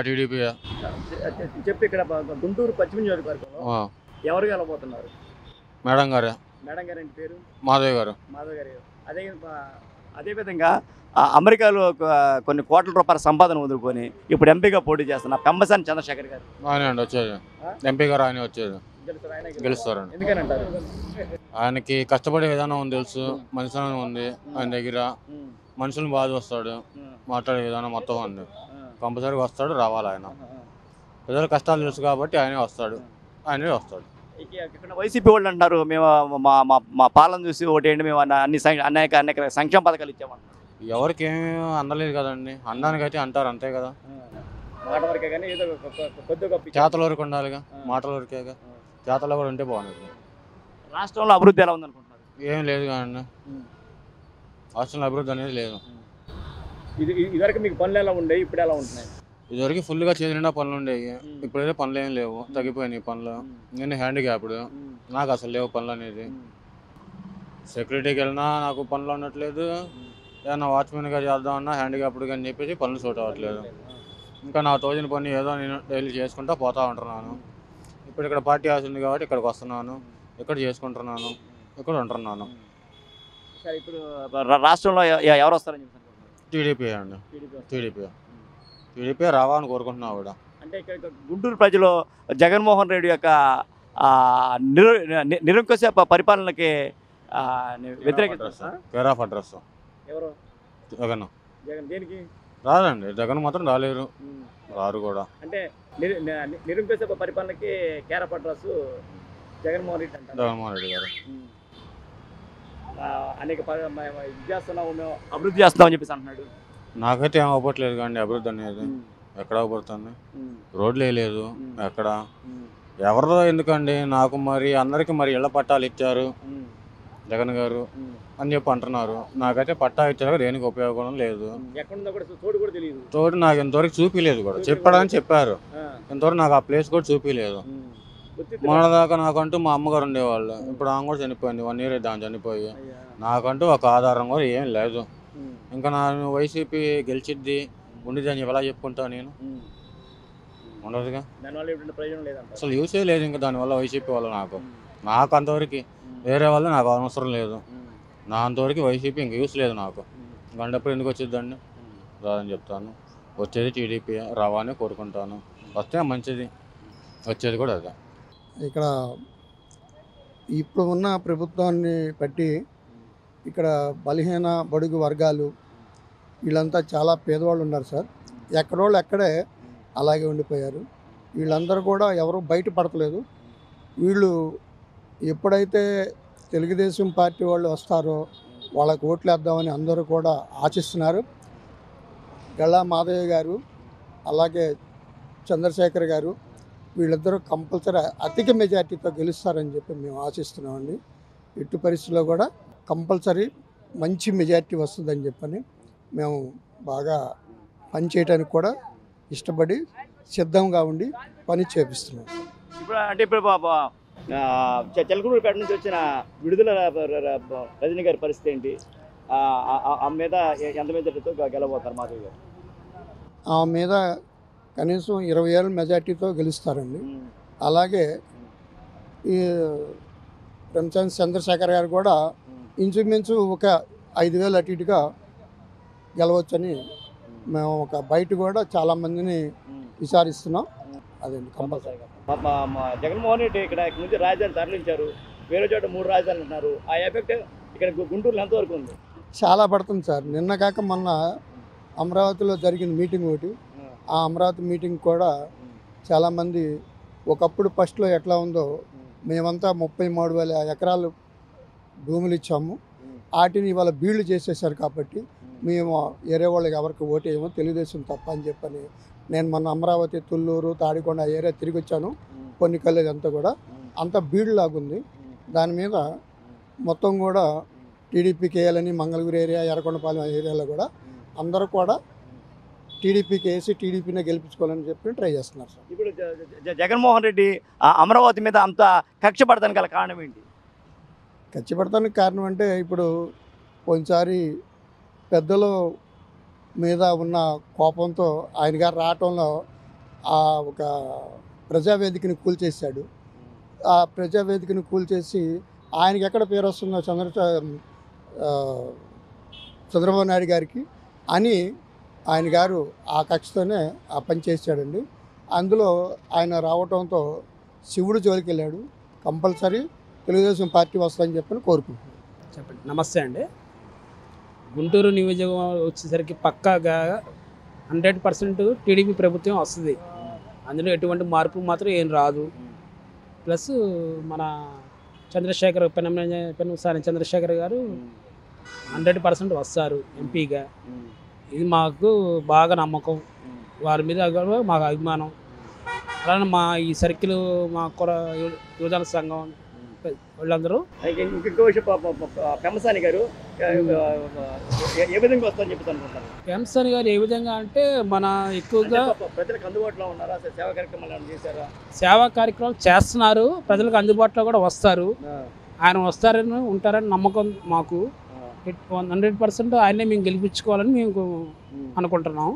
TDP. చెప్పి ఇక్కడ గుంటూరు పశ్చిమ నియోజకవర్గంలో ఎవరు గెలబోతున్నారు? మేడం గారే. మేడం గారి పేరు మాధవ్ గారు. మాధవ్ గారు. అదేవిధంగా అమెరికాలో కొన్ని కోట్ల రూపాయల సంపాదన వదులుకొని ఇప్పుడు ఎంపీగా పోటీ చేస్తున్న పెంబసాని చంద్రశేఖర్ గారు ఆయన అండి వచ్చేది, ఎంపీ గారు ఆయన వచ్చేది గెలుస్తారండి. ఎందుకనంటారు? ఆయనకి కష్టపడే విధానం ఉంది, తెలుసు, మంచితనం ఉంది ఆయన దగ్గర, మనుషులను బాగా చూస్తాడు, మాట్లాడే విధానం మొత్తం ఉంది. కంపల్సరీగా వస్తాడు, రావాలి ఆయన. ప్రజల కష్టాలు తెలుసు కాబట్టి ఆయనే వస్తాడు, ఆయనే వస్తాడు. ఇక్కడ వైసీపీ వాళ్ళు అంటారు మేము మా పాలన చూసి ఓటేయండి, మేము అనేక సంక్షేమ పథకాలు ఇచ్చామన్నారు. ఎవరికి ఏమీ అందలేదు కదండి, అనడానికైతే అంటారు అంతే కదా. మాట వరకే కానీ ఏదో కొద్దిగా చేతల వరకు ఉండాలిగా, మాటల వరకేగా, చేతల్లో కూడా ఉంటే బాగుంటుంది. రాష్ట్రంలో అభివృద్ధి ఎలా ఉందనుకుంటున్నారు? ఏం లేదు కదండి, రాష్ట్రంలో అభివృద్ధి అనేది లేదు. ఇదివరకు మీకు పనులు ఎలా ఉండేవి, ఇప్పుడు ఎలా ఉంటున్నాయి? ఇదివరకు ఫుల్గా చేతి నిండా పనులు ఉండేవి, ఇప్పుడైతే పనులు ఏం లేవు, తగ్గిపోయినాయి పనులు. నేను హ్యాండిక్యాప్డ్, నాకు అసలు లేవు పనులు అనేది. సెక్యూరిటీకి వెళ్ళినా నాకు పనులు ఉండట్లేదు, ఏదన్నా వాచ్మెన్గా చేద్దామన్నా హ్యాండిక్యాప్డ్గా అని చెప్పేసి పనులు సూట్ అవ్వట్లేదు. ఇంకా నా తోచిన పని ఏదో నేను డైలీ చేసుకుంటా పోతా ఉంటున్నాను. ఇప్పుడు ఇక్కడ పార్టీ హౌస్ ఉంది కాబట్టి ఇక్కడికి వస్తున్నాను, ఇక్కడ చేసుకుంటున్నాను, ఇక్కడ ఉంటున్నాను. సరే, ఇప్పుడు రాష్ట్రంలో ఎవరు వస్తారని చెప్పి టీడీపీ అండి, టీడీపీ రావాలని కోరుకుంటున్నాను కూడా. అంటే ఇక్కడ గుంటూరు ప్రజలు జగన్మోహన్ రెడ్డి యొక్క నిరంకుశ పరిపాలనకి వ్యతిరేకిస్తారు. కేర్ ఆఫ్ అడ్రస్ ఎవరు? జగన్. జగన్ దేనికి రాదండి, జగన్ మాత్రం రాలేరు, రారు కూడా. అంటే నిరంకుశ పరిపాలనకి care of address Jaganmohan Reddy అంటారు. జగన్మోహన్ రెడ్డి గారు అనేక ఇది చేస్తున్నాము, మేము అభివృద్ధి చేస్తున్నామని చెప్పేసి అంటున్నాడు. నాకైతే ఏం అవ్వట్లేదు కానీ అభివృద్ధి అనేది ఎక్కడ అవ్వబడుతుంది, రోడ్లు వేయలేదు ఎక్కడ. ఎవరిదో ఎందుకండి, నాకు మరి అందరికి మరి ఇళ్ల పట్టాలు ఇచ్చారు జగన్ గారు అని చెప్పి అంటున్నారు. నాకైతే పట్టా ఇచ్చారు, దేనికి ఉపయోగం లేదు. తోడు నాకు ఇంతవరకు చూపించలేదు కూడా, చెప్పడానికి చెప్పారు, ఇంతవరకు నాకు ఆ ప్లేస్ కూడా చూపించలేదు. మొన్నదాకా నాకంటూ మా అమ్మగారు ఉండేవాళ్ళు, ఇప్పుడు ఆమె కూడా చనిపోయింది, 1 year దాని చనిపోయి. నాకంటూ ఒక ఆధారం కూడా ఏం లేదు. ఇంకా నేను వైసీపీ గెలిచిద్ది ఉండిద్ది అని ఎలా చెప్పుకుంటా, నేను ఉండదుగా, అసలు యూసే లేదు ఇంకా దానివల్ల వైసీపీ వల్ల. నాకు అంతవరకు వేరే వాళ్ళు నాకు అవసరం లేదు, నా అంతవరకు వైసీపీ ఇంక యూస్ లేదు నాకు. గంటప్పుడు ఎందుకు వచ్చిద్దండి, రాదని చెప్తాను. వచ్చేది టీడీపీ రావాలని కోరుకుంటాను, వస్తే మంచిది, వచ్చేది కూడా అదే. ఇక్కడ ఇప్పుడు ఉన్న ప్రభుత్వాన్ని బట్టి ఇక్కడ బలహీన బడుగు వర్గాలు వీళ్ళంతా చాలా పేదవాళ్ళు ఉన్నారు సార్. ఎక్కడోళ్ళు ఎక్కడే అలాగే ఉండిపోయారు. వీళ్ళందరూ కూడా ఎవరు బయటపడతలేదు. వీళ్ళు ఎప్పుడైతే తెలుగుదేశం పార్టీ వాళ్ళు వస్తారో వాళ్ళకు ఓట్లు వేద్దామని అందరూ కూడా ఆశిస్తున్నారు. గల్లా మాధయ్య గారు అలాగే చంద్రశేఖర్ గారు వీళ్ళిద్దరూ కంపల్సరీ అధిక మెజార్టీతో గెలుస్తారని చెప్పి మేము ఆశిస్తున్నామండి. ఎట్టి పరిస్థితుల్లో కూడా కంపల్సరీ మంచి మెజార్టీ వస్తుందని చెప్పని మేము బాగా పని చేయడానికి కూడా ఇష్టపడి సిద్ధంగా ఉండి పని చేపిస్తున్నాం. ఇప్పుడు చెలకూరుపేట నుంచి వచ్చిన విడుదల రజనీ గారి పరిస్థితి ఏంటి? ఆమె మీద ఎంత మెజార్టీతో గెలబోతారు మాధవ్ గారు? ఆమె మీద కనీసం 20,000 మెజార్టీతో గెలుస్తారండి. అలాగే ఈ పెంబసాని చంద్రశేఖర్ గారు కూడా ఇంచుమించు ఒక 5,000 అటు ఇటుగా గెలవచ్చని మేము ఒక బయట కూడా చాలామందిని విచారిస్తున్నాం. అదండి కంపల్సరీగా. జగన్మోహన్ రెడ్డి ఇక్కడ నుంచి రాజధాని తరలించారు, వేరే చోట 3 రాజధానులు అంటున్నారు. ఆ ఎఫెక్ట్ ఇక్కడ గుంటూరులో ఎంతవరకు ఉంది? చాలా పడుతుంది సార్. నిన్న కాక మొన్న అమరావతిలో జరిగిన మీటింగ్ ఒకటి, ఆ అమరావతి మీటింగ్ కూడా చాలామంది ఒకప్పుడు ఫస్ట్లో ఎట్లా ఉందో మేమంతా 33,000 ఎకరాలు భూములు ఇచ్చాము, వాటిని ఇవాళ బీళ్లు చేసేసారు కాబట్టి మేము వేరే వాళ్ళకి ఎవరికి ఓటేయమో తెలుగుదేశం తప్ప అని చెప్పని నేను మొన్న అమరావతి, తుళ్ళూరు, తాడికొండ ఏరియా తిరిగి వచ్చాను. కొన్ని కలేదు అంతా కూడా అంత బీడు లాగుంది. దాని మీద మొత్తం కూడా టీడీపీకి వేయాలని మంగళగిరి ఏరియా, ఎర్రకొండపాలెం ఏరియాలో కూడా అందరూ కూడా టీడీపీకి వేసి టీడీపీనే గెలిపించుకోవాలని చెప్పి ట్రై చేస్తున్నారు సార్. ఇప్పుడు జగన్మోహన్ రెడ్డి అమరావతి మీద అంత కక్ష పడతానికి గల కారణం ఏంటి? కక్ష పడతానికి కారణం అంటే ఇప్పుడు పోయినసారి పెద్దల మీద ఉన్న కోపంతో ఆయన గారు రావటంలో ఒక ప్రజావేదికని కూల్చేశాడు. ఆ ప్రజావేదికని కూల్చేసి ఆయనకి ఎక్కడ పేరు వస్తుందో చంద్రబాబు నాయుడు గారికి అని ఆయన గారు ఆ కక్షతోనే ఆ పని చేశాడండి. అందులో ఆయన రావటంతో శివుడు జోలికి వెళ్ళాడు. కంపల్సరీ తెలుగుదేశం పార్టీ వస్తుందని చెప్పని కోరుకుంటున్నాను. చెప్పండి. నమస్తే అండి. గుంటూరు నియోజకవర్గం వచ్చేసరికి పక్కాగా 100% టీడీపీ ప్రభుత్వం వస్తుంది. అందులో ఎటువంటి మార్పు మాత్రం ఏం రాదు. ప్లస్ మన చంద్రశేఖర్ పెనమసాని చంద్రశేఖర్ గారు 100% వస్తారు ఎంపీగా. ఇది మాకు బాగా నమ్మకం. వారి మీద మాకు అభిమానం. అలానే మా ఈ సర్కిల్ మా కూడా యువజన సంఘం వాళ్ళందరూ ఇంకో విషయం పెమ్మసాని గారు ఏ విధంగా వస్తారని చెప్పి అనుకుంటారు? పెంసాని గారు ఏ విధంగా అంటే మన ఎక్కువగా ప్రజలకు అందుబాటులో ఉన్నారా? సేవా కార్యక్రమాలు ఏమైనా చేశారా? సేవా కార్యక్రమాలు చేస్తున్నారు. ప్రజలకు అందుబాటులో కూడా వస్తారు. ఆయన వస్తారని ఉంటారని నమ్మకం మాకు. 100% ఆయనే మేము గెలిపించుకోవాలని మేము అనుకుంటున్నాం.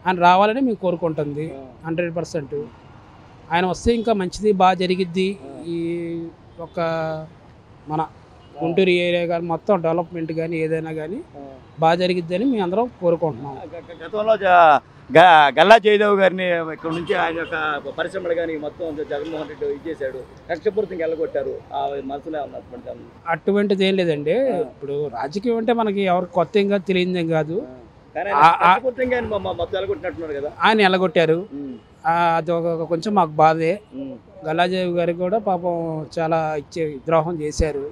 ఆయన రావాలని మేము కోరుకుంటుంది 100%. ఆయన వస్తే ఇంకా మంచిది, బాగా జరిగిద్ది. ఈ ఒక మన గుంటూరు ఏరియా కానీ మొత్తం డెవలప్మెంట్ కానీ ఏదైనా కానీ బాగా జరిగిద్దని మేము అందరం కోరుకుంటున్నాం. గతంలో గల్లా జయదేవ్ గారిని ఇక్కడ నుంచి ఆయన యొక్క పరిశ్రమలు కానీ మొత్తం జగన్మోహన్ రెడ్డి ఇచ్చేసాడు. కష్టపూర్తికి వెళ్ళగొట్టారు. ఆ మనసులో అటువంటిది ఏం లేదండి. ఇప్పుడు రాజకీయం అంటే మనకి ఎవరికి కొత్త ఏం కాదు, తెలియదేం కాదు. ఆయన ఎలగొట్టారు. అది ఒక కొంచెం మాకు బాధే. గల్లాజేవి గారికి కూడా పాపం చాలా ద్రోహం చేశారు.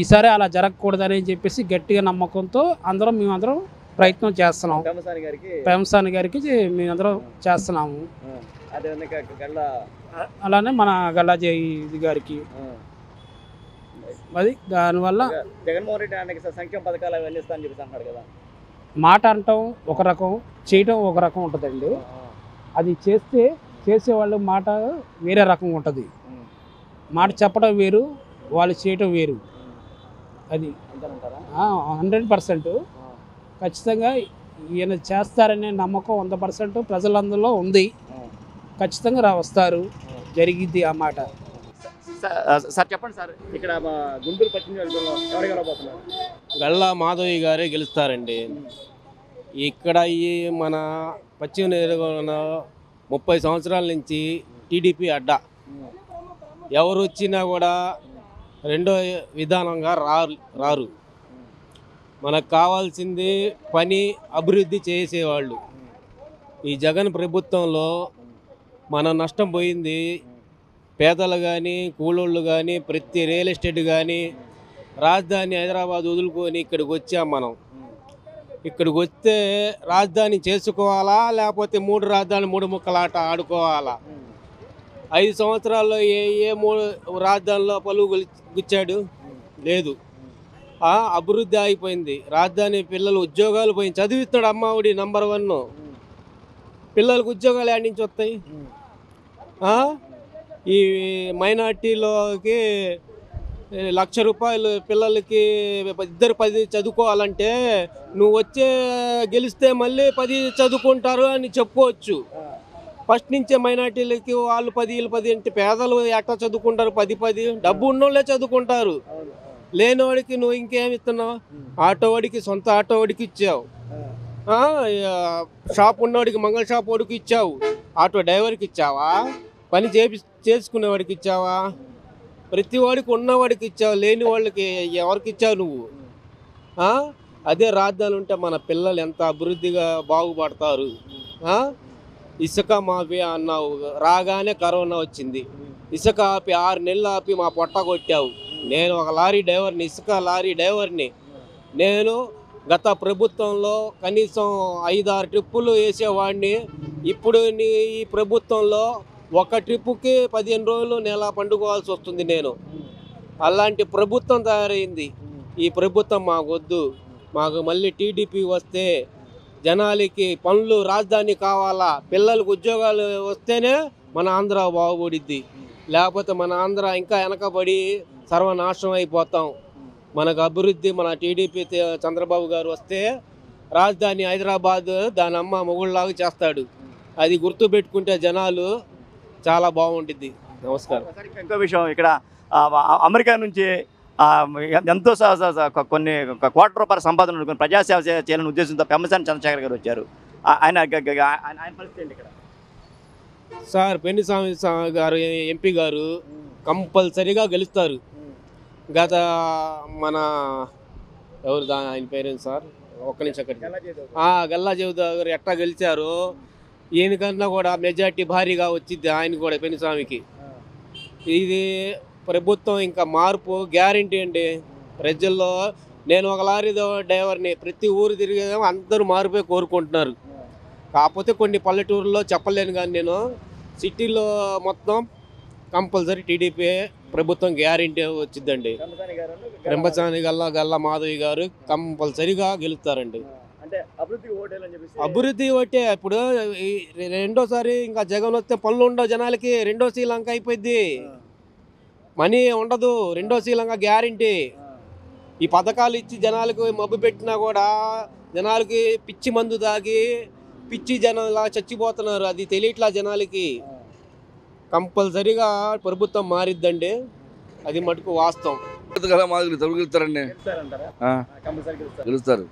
ఈసారి అలా జరగకూడదని చెప్పేసి గట్టిగా నమ్మకంతో మేమందరం ప్రయత్నం చేస్తున్నాం. పెంసాని గారికి మేమందరం చేస్తున్నాము. అలానే మన గల్లాజేవి గారికి అది దానివల్ల జగన్మోహన్ రెడ్డి ఆయనకి సంక్షేమ పథకాలు అవన్నీ ఇస్తానని చెప్పేసి అంటున్నాడు కదా. మాట అనటం ఒక రకం, చేయటం ఒక రకం ఉంటుందండి. అది చేసేవాళ్ళు మాట వేరే రకం ఉంటుంది. మాట చెప్పడం వేరు, వాళ్ళు చేయటం వేరు. అది 100% ఖచ్చితంగా ఈయన చేస్తారనే నమ్మకం 100% ప్రజలందరిలో ఉంది. ఖచ్చితంగా వస్తారు, జరిగిద్ది ఆ మాట. సార్ చెప్పండి సార్, ఇక్కడ గుంటూరు పశ్చిమ నియోజకవర్గంలో ఎవరు గెలవబోతున్నారు? గల్లా మాధవి గారే గెలుస్తారండి. ఇక్కడ ఈ మన పశ్చిమ నియోజకవర్గంలో 30 సంవత్సరాల నుంచి టీడీపీ అడ్డా. ఎవరు వచ్చినా కూడా రెండో విధానంగా రారు. మనకు కావాల్సింది పని, అభివృద్ధి చేసేవాళ్ళు. ఈ జగన్ ప్రభుత్వంలో మన నష్టం పోయింది. పేదలు కానీ, కూలోళ్ళు కానీ, ప్రతి రియల్ ఎస్టేట్ కానీ, రాజధాని హైదరాబాద్ వదులుకొని ఇక్కడికి వచ్చాం మనం. ఇక్కడికి వస్తే రాజధాని చేసుకోవాలా, లేకపోతే 3 రాజధాని 3 ముక్కలాట ఆడుకోవాలా? 5 సంవత్సరాల్లో ఏ 3 రాజధానిలో పలువు గుచ్చాడు? లేదు. అభివృద్ధి అయిపోయింది. రాజధాని పిల్లలు ఉద్యోగాలు పోయింది. చదివిస్తాడు అమ్మావుడి నంబర్ 1. పిల్లలకు ఉద్యోగాలు ఏడి నుంచి వస్తాయి? ఈ మైనార్టీలోకి ₹1,00,000 పిల్లలకి 2-10 చదువుకోవాలంటే నువ్వు గెలిస్తే మళ్ళీ 10 చదువుకుంటారు అని చెప్పుకోవచ్చు. ఫస్ట్ నుంచే మైనార్టీలకి వాళ్ళు 10 వీళ్ళు 10 అంటే పేదలు ఎట్లా చదువుకుంటారు? 10 డబ్బు ఉన్నోళ్ళే చదువుకుంటారు. లేనివాడికి నువ్వు ఇంకేమి ఇస్తున్నావు? ఆటోవాడికి, సొంత ఆటోవాడికి ఇచ్చావు. షాప్ ఉన్నవాడికి, మంగళ షాప్ వాడికి ఇచ్చావు. ఆటో డ్రైవర్కి ఇచ్చావా? పని చేసుకునేవాడికి ఇచ్చావా? ప్రతి వాడికి ఉన్నవాడికి ఇచ్చావు. లేని వాళ్ళకి ఎవరికి ఇచ్చావు నువ్వు? అదే రాజధాని ఉంటే మన పిల్లలు ఎంత అభివృద్ధిగా బాగుపడతారు. ఇసుక మాఫియా అన్నావు, రాగానే కరోనా వచ్చింది. ఇసుక ఆపి 6 నెలలు ఆపి మా పొట్ట కొట్టావు. నేను ఒక లారీ డ్రైవర్ని, ఇసుక లారీ డ్రైవర్ని. నేను గత ప్రభుత్వంలో కనీసం 5-6 ట్రిప్పులు వేసేవాడిని. ఇప్పుడు ఈ ప్రభుత్వంలో ఒక ట్రిప్పుకి 15 రోజులు నెల పండుకోవాల్సి వస్తుంది నేను. అలాంటి ప్రభుత్వం తయారైంది. ఈ ప్రభుత్వం మాకొద్దు. మాకు మళ్ళీ టీడీపీ వస్తే జనాలకి పనులు, రాజధాని కావాలా, పిల్లలకు ఉద్యోగాలు వస్తేనే మన ఆంధ్ర బాగుపడిద్ది. లేకపోతే మన ఆంధ్ర ఇంకా వెనకబడి సర్వనాశనం అయిపోతాం. మనకు అభివృద్ధి మన టీడీపీ చంద్రబాబు గారు వస్తే రాజధాని హైదరాబాద్ దాని అమ్మ మొగుళ్ళలాగా చేస్తాడు. అది గుర్తు పెట్టుకుంటే జనాలు చాలా బాగుంటుంది. నమస్కారం. ఒకసారి ఇంకో విషయం ఇక్కడ అమెరికా నుంచి ఎంతో కొన్ని కోట్ల రూపాయల సంపాదన కొన్ని ప్రజాసేవ చేయాలని ఉద్దేశంతో పెమ్మసాని చంద్రశేఖర్ గారు వచ్చారు. ఆయన పరిస్థితి ఏంటి ఇక్కడ? సార్ పెన్నిస్వామి గారు ఎంపీ గారు కంపల్సరీగా గెలుస్తారు. గత మన ఎవరు ఆయన పేరేంటి సార్, ఒక్క నిమిషం అక్కడికి గల్లా జయదేవ్ గారు ఎట్టా గెలిచారు, ఈయనకన్నా కూడా మెజార్టీ భారీగా వచ్చింది ఆయన కూడా పెన్నిస్వామికి. ఇది ప్రభుత్వం ఇంకా మార్పు గ్యారంటీ అండి ప్రజల్లో. నేను ఒక లారీ డ్రైవర్ని, ప్రతి ఊరు తిరిగేదేమో అందరూ మార్పే కోరుకుంటున్నారు. కాకపోతే కొన్ని పల్లెటూరులో చెప్పలేను, కానీ నేను సిటీలో మొత్తం కంపల్సరీ టీడీపీ ప్రభుత్వం గ్యారంటీ వచ్చిందండి. పెమ్మసాని గల్లా మాధవి గారు కంపల్సరీగా గెలుస్తారండి. అభివృద్ధి ఒకటే. ఇప్పుడు రెండోసారి ఇంకా జగన్ వస్తే పనులు ఉండవు జనాలకి. రెండో శ్రీలంక అయిపోయింది, మనీ ఉండదు. రెండో శ్రీలంక గ్యారంటీ. ఈ పథకాలు ఇచ్చి జనాలకు మబ్బు పెట్టినా కూడా జనాలకి పిచ్చి మందు తాగి పిచ్చి జనం ఇలా చచ్చిపోతున్నారు. అది తెలియట్లా జనాలకి. కంపల్సరీగా ప్రభుత్వం మారిద్దండి, అది మటుకు వాస్తవం. గెలుస్తారండి, గెలుస్తారు.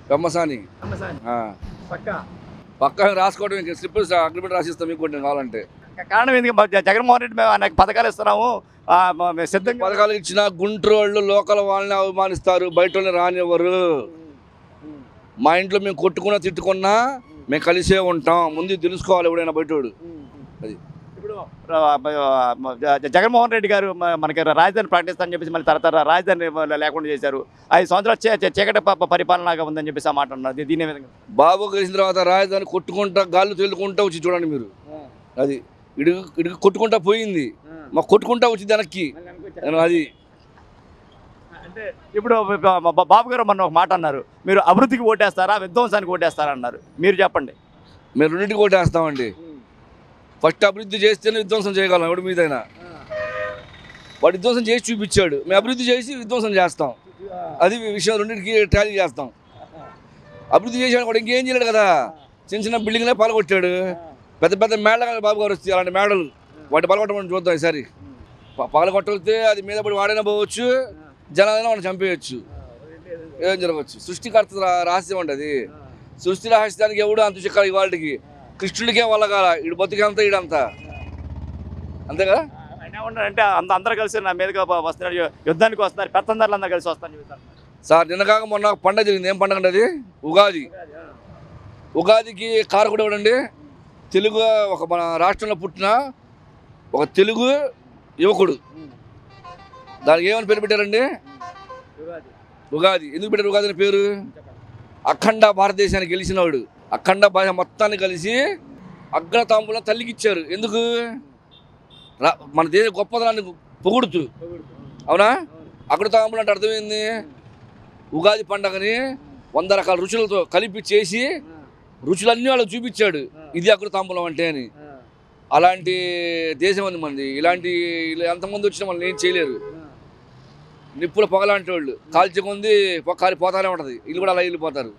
పెమ్మసాని పక్కా రాసుకోవడం, ఇంకా స్లిప్ అగ్రిమెంట్ రాసిస్తాం మీకు కావాలంటే. కారణం ఎందుకు? జగన్మోహన్ రెడ్డి మేము అనేక పథకాలు ఇస్తున్నాము, సిద్ధంగా పథకాలు ఇచ్చిన గుంటూరు వాళ్ళు లోకల్ వాళ్ళని అవమానిస్తారు, బయట వాళ్ళని రానివ్వరు. మా ఇంట్లో మేము కొట్టుకున్నా తిట్టుకున్నా మేము కలిసే ఉంటాం. ముందు తెలుసుకోవాలి ఎవడైనా బయటోడు. అది ఇప్పుడు జగన్మోహన్ రెడ్డి గారు మనకి రాజధాని ప్రకటిస్తారని చెప్పేసి మళ్ళీ తర్వాత రాజధాని లేకుండా చేశారు. 5 సంవత్సరాలు చీకటి పరిపాలనగా ఉందని చెప్పేసి ఆ మాట అన్నారు. దీని విధంగా బాబు కలిసిన తర్వాత రాజధాని కొట్టుకుంటా గాళ్ళు తేలుకుంటా వచ్చి చూడండి మీరు. అది ఇడుగు కొట్టుకుంటా పోయింది, మాకు కొట్టుకుంటా వచ్చింది వెనక్కి. అది అంటే ఇప్పుడు బాబు గారు మొన్న ఒక మాట అన్నారు, మీరు అభివృద్ధికి ఓటేస్తారా విధ్వంసానికి ఓటేస్తారా అన్నారు. మీరు చెప్పండి. మేము రెండింటికి ఓటేస్తామండి. ఫస్ట్ అభివృద్ధి చేస్తేనే విధ్వంసం చేయగలం ఎవడి మీదైనా. వాడు విధ్వంసం చేసి చూపించాడు, మేము అభివృద్ధి చేసి విధ్వంసం చేస్తాం. అది విషయం, రెండింటికి టాలీ చేస్తాం. అభివృద్ధి చేసాడు కూడా ఇంకేం చేయలేడు కదా. చిన్న చిన్న బిల్డింగ్లే పాల్గొట్టాడు, పెద్ద పెద్ద మేడలు బాబు గారు వస్తాయి. అలాంటి మేడలు వాటి పాల్గొట్టమని చూద్దాం ఈసారి. పాల్గొట్టలితే అది మీద పడి వాడైనా పోవచ్చు, జనాలైనా వాడిని చంపేయచ్చు, ఏం జరగవచ్చు. సృష్టికర్త రహస్యం అండి అది. సృష్టి రహస్యానికి ఎవడు అంత చిక్కాలి. వాళ్ళకి కృష్ణుడికే వల్లగాల, ఇడు బతుకంతా ఈడంతా, అంతే కదా. అంటే అందరూ కలిసి నా మీదగా వస్తున్నారు, యుద్ధానికి వస్తున్నారు, పెత్తందారులు అందరూ కలిసి వస్తారు సార్. నిన్న కాక మొన్న పండుగ జరిగింది. ఏం పండుగ అండి అది? ఉగాది. ఉగాదికి కారకుడు ఎవడండి? తెలుగు, ఒక మన రాష్ట్రంలో పుట్టిన ఒక తెలుగు యువకుడు. దానికి ఏమని పేరు పెట్టారండి? ఉగాది. ఎందుకు పెట్టారు ఉగాది అని పేరు? అఖండ భారతదేశాన్ని గెలిచినవాడు. అఖండ భాష మొత్తాన్ని కలిసి అగ్రతాంబూలం తల్లికి ఇచ్చారు. ఎందుకు? మన దేశ గొప్పదనాన్ని పొగుడుతూ. అవునా? అగ్రతాంబూలం అంటే అర్థమైంది, ఉగాది పండగని 100 రకాల రుచులతో కలిపి చేసి రుచులన్నీ వాళ్ళకి చూపించాడు, ఇది అగ్రతాంబూలం అంటే అని. అలాంటి దేశం ఉంది మంది. ఇలాంటి ఎంతమంది వచ్చినా మనం ఏం చేయలేరు. నిప్పుల పొగలాంటి వాళ్ళు కాల్చి కొంది కాలిపోతానే ఉంటుంది, వీళ్ళు కూడా అలా వెళ్ళిపోతారు.